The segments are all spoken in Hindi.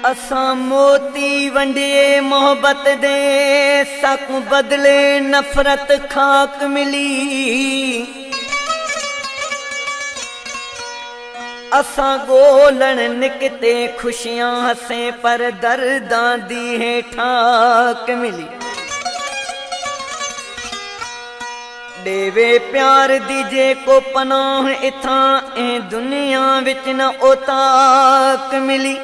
असां मोती वंडिए मोहब्बत दे साकू बदले नफरत खाक मिली। असां गोलण निकते खुशियां हसे पर दर्दां दी हेठाक मिली। देवे प्यार दीजे को पनाह इथां ए दुनिया विच न ओताक मिली।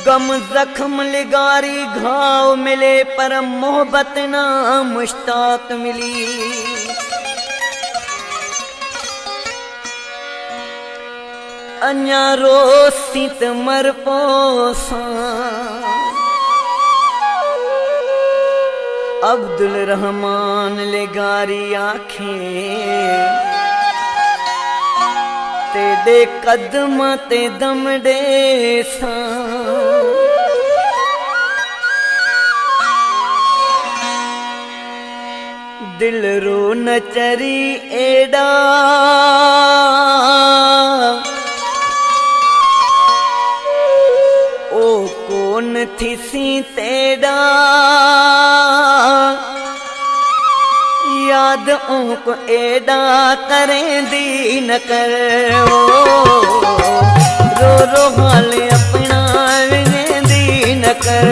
गम जख्म लिगारी घाव मिले पर मोहब्बत ना मुश्ताक मिली। अन्या रोसी त मर पोसा अब्दुल रहमान लिगारी आखे तेरे कदम ते दम दे सा। दिल रो न चरी एड़ा ओ कौन थी सी तेड़ा याद ओको एड़ा करें दी न कर। रो रो हाल अपना विनेंदी न कर।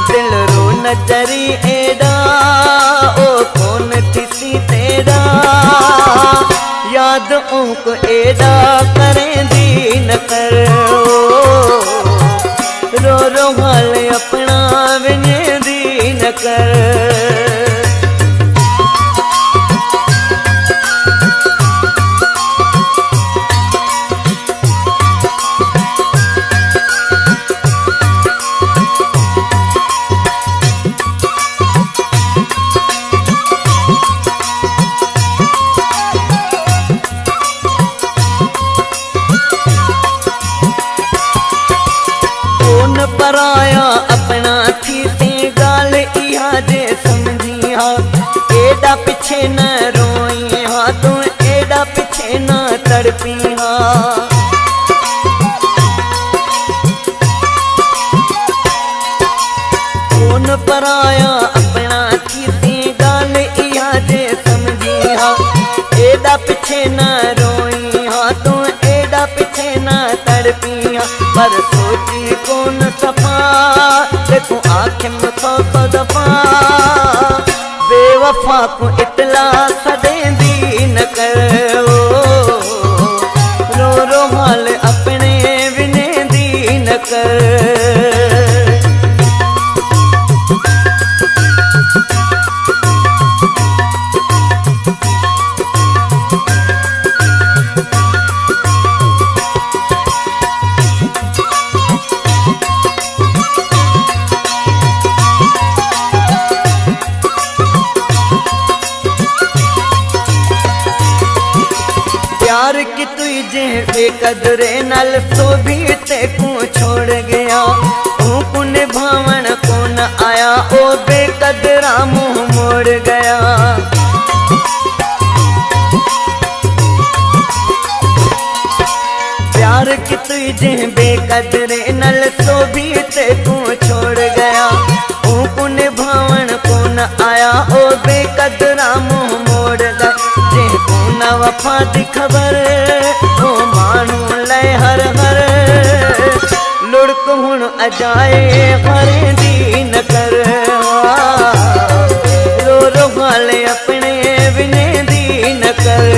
दिल रो न चरी एड़ा ओ कौन थी सी तेड़ा याद ओको एड़ा करें दी न कर। रो रो हाल अपना विनेंदी न कर। पराया अपना थी ते गाल इहा जे समझिया। एड़ा पिछे न रोई हा तू एड़ा पिछे न तड़पी हा। कौन पराया अपना थी ते गाल इहा जे समझिया। एड़ा पिछे न रोई हा तू एड़ा पिछे न तड़पी हा। पर सोची कौन सफा देखो आँखें में सौ दफा बेवफा को इतला सदेंदी न कर। रो रो हाल अपने विनेंदी न कर। प्यार की तुझे बेकदरे नल तो भी ते को छोड़ गया। को निभावन को न आया ओ बेकदरा मुँह मोड़ गया। प्यार की तुझे बेकदरे नल तो भी ते को छोड़ गया। को निभावन को न आया ओ बेकदरा मुँह मोड़ गया। न वफा दी खबर ओ मानू लय हर हर लुढ़क हुण अजाए हरे दी न कर। रो रो हाले अपने विनेंदी न कर।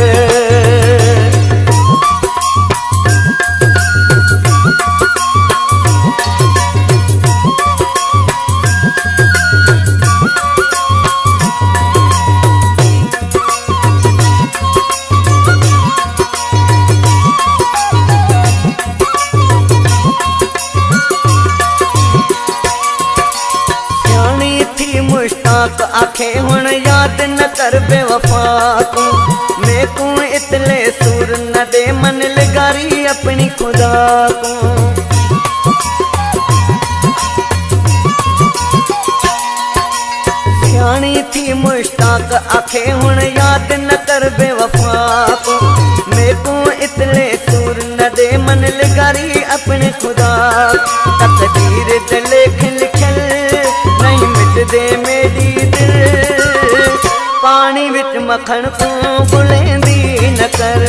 आखे हुण याद न कर बेवफा को। मैं को इतले सुर न दे मन लगारी अपनी खुदा को। सियाणी थी मुश्ताक आखे हुण याद न कर बेवफा को। मैं को इतले सुर न कदे मन लगारी अपने खुदा तकदीर ते लेख लिखल नहीं मिटदे मेरी दिल पानी विच मखन को बुलेंदी न कर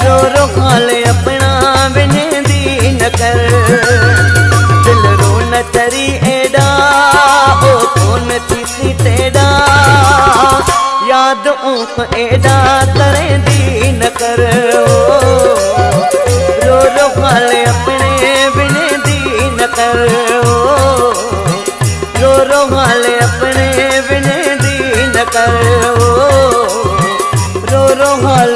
रो रो खाले अपना विनेंदी न कर दिल रो न चरी एडा ओ कौन थी तेरा याद ऊप एडा करेंदी न कर रो रो खाले अपने विनेंदी न कर रो रो खाले अपने विनेंदी न कर रो रो हाल